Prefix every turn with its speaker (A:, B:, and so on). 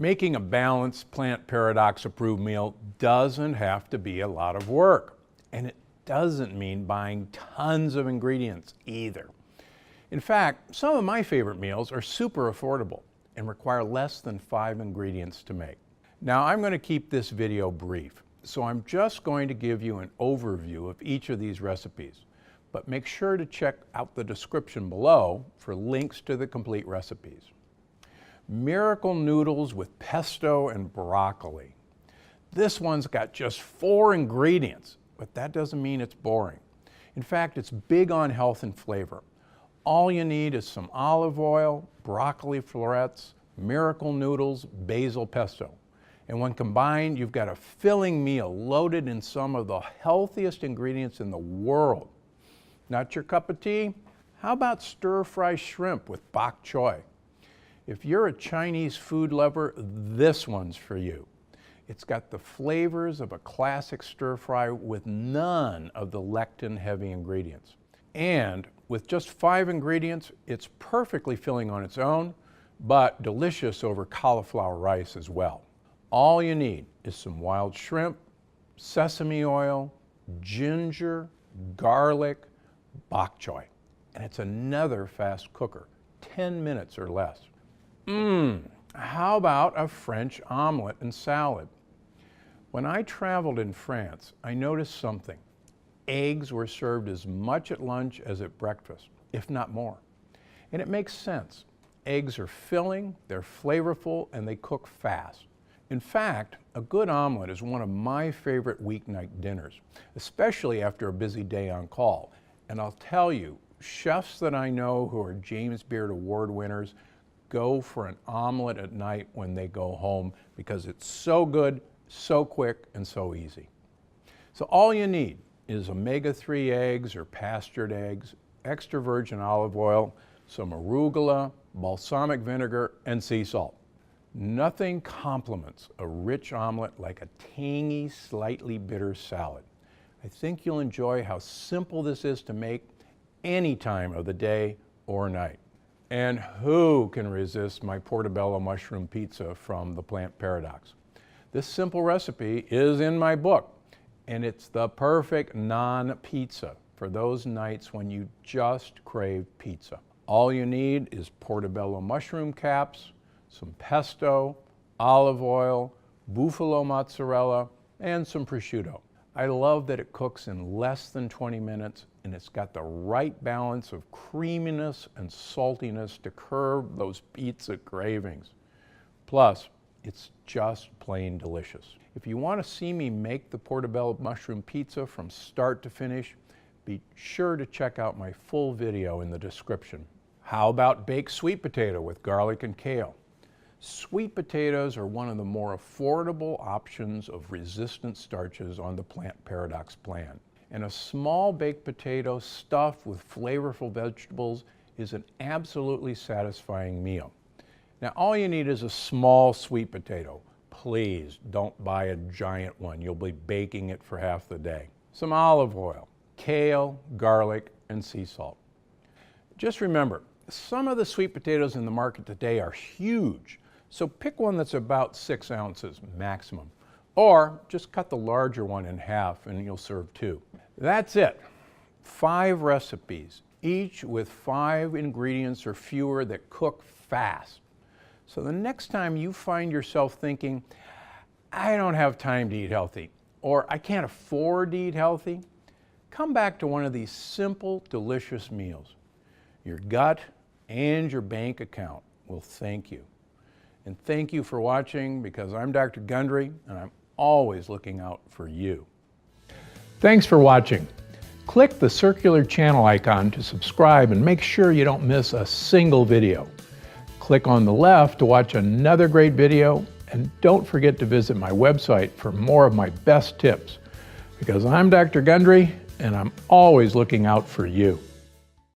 A: Making a balanced Plant Paradox approved meal doesn't have to be a lot of work, and it doesn't mean buying tons of ingredients either. In fact, some of my favorite meals are super affordable and require less than 5 ingredients to make. Now, I'm going to keep this video brief, so I'm just going to give you an overview of each of these recipes, but make sure to check out the description below for links to the complete recipes. Miracle noodles with pesto and broccoli. This one's got just 4 ingredients, but that doesn't mean it's boring. In fact, it's big on health and flavor. All you need is some olive oil, broccoli florets, miracle noodles, basil pesto. And when combined, you've got a filling meal loaded in some of the healthiest ingredients in the world. Not your cup of tea? How about stir-fry shrimp with bok choy? If you're a Chinese food lover, this one's for you. It's got the flavors of a classic stir-fry with none of the lectin-heavy ingredients. And with just 5 ingredients, it's perfectly filling on its own, but delicious over cauliflower rice as well. All you need is some wild shrimp, sesame oil, ginger, garlic, bok choy. And it's another fast cooker, 10 minutes or less. How about a French omelet and salad? When I traveled in France, I noticed something. Eggs were served as much at lunch as at breakfast, if not more. And it makes sense. Eggs are filling, they're flavorful, and they cook fast. In fact, a good omelet is one of my favorite weeknight dinners, especially after a busy day on call. And I'll tell you, chefs that I know who are James Beard Award winners go for an omelet at night when they go home because it's so good, so quick, and so easy. So all you need is omega-3 eggs or pastured eggs, extra virgin olive oil, some arugula, balsamic vinegar, and sea salt. Nothing complements a rich omelet like a tangy, slightly bitter salad. I think you'll enjoy how simple this is to make any time of the day or night. And who can resist my portobello mushroom pizza from the Plant Paradox? This simple recipe is in my book, and it's the perfect non-pizza for those nights when you just crave pizza. All you need is portobello mushroom caps, some pesto, olive oil, buffalo mozzarella, and some prosciutto. I love that it cooks in less than 20 minutes, and it's got the right balance of creaminess and saltiness to curb those pizza cravings. Plus, it's just plain delicious. If you want to see me make the portobello mushroom pizza from start to finish, be sure to check out my full video in the description. How about baked sweet potato with garlic and kale? Sweet potatoes are one of the more affordable options of resistant starches on the Plant Paradox plan. And a small baked potato stuffed with flavorful vegetables is an absolutely satisfying meal. Now, all you need is a small sweet potato. Please don't buy a giant one. You'll be baking it for half the day. Some olive oil, kale, garlic, and sea salt. Just remember, some of the sweet potatoes in the market today are huge, so pick one that's about 6 ounces maximum. Or just cut the larger one in half and you'll serve 2. That's it. 5 recipes, each with 5 ingredients or fewer that cook fast. So the next time you find yourself thinking, I don't have time to eat healthy, or I can't afford to eat healthy, come back to one of these simple, delicious meals. Your gut and your bank account will thank you. And thank you for watching, because I'm Dr. Gundry, and I'm always looking out for you. Thanks for watching. Click the circular channel icon to subscribe and make sure you don't miss a single video. Click on the left to watch another great video, and don't forget to visit my website for more of my best tips, because I'm Dr. Gundry, and I'm always looking out for you.